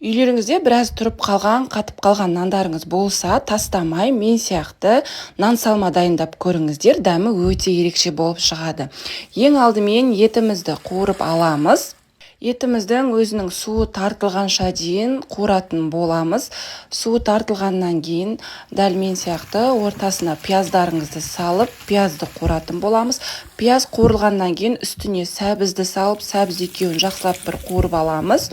Үйлеріңізде біраз тұрып қалған, қатып қалған нандарыңыз болса, тастамай мен сияқты нан салма дайындап көріңіздер, дәмі өте ерекше болып шығады. Ең алдымен етімізді қуырып аламыз. Етіміздің өзінің суы тартылғанша дейін қуыратын боламыз. Суы тартылғаннан кейін дәл мен сияқты ортасына пияздарыңызды салып, пиязды қуыратын боламыз. Пияз қуырылғаннан кейін үстіне сәбізді салып, сәбіз екеуін жақсылап бір қуырып аламыз.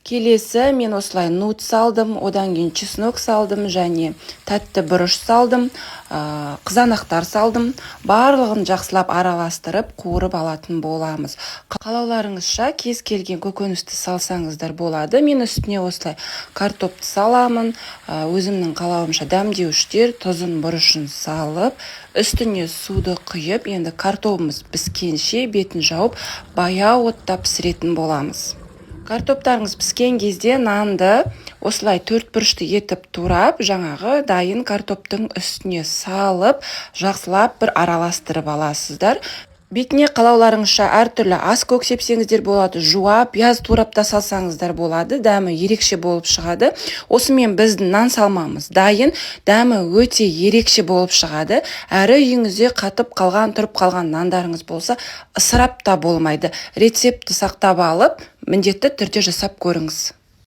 Келесі мен осылай нут салдым, одан кейін чеснок салдым және тәтті бұрыш салдым, қызанақтар салдым. Барлығын жақсылап араластырып қуырып алатын боламыз. Қалауларыңызша кез келген көкөністі салсаңыздар болады. Мен үстіне осылай картопты саламын. Өзімнің қалауымша дәмдеуіштер, тұзын, бұрышын салып, үстіне суды құйып, енді картопымыз піскенше бетін жауып, баяу отта пісіретін боламыз. Картоптарыңыз піскен кезде нанды осылай төртбұрышты етіп турап, жаңағы дайын картоптың үстіне салып, жақсылап бір араластырып аласыздар. Бетіне қалауларыңызша әртүрлі ас көк сепсеңіздер болады, жуа, пияз турап та салсаңыздар болады, дәмі ерекше болып шығады. Осымен біздің нан салмамыз дайын, дәмі өте ерекше болып шығады. Әрі үйіңізде қатып қалған, тұрып қалған нандарыңыз болса, ысырап та болмайды. Рецепті сақтап алып, міндетті түрде жасап көріңіз.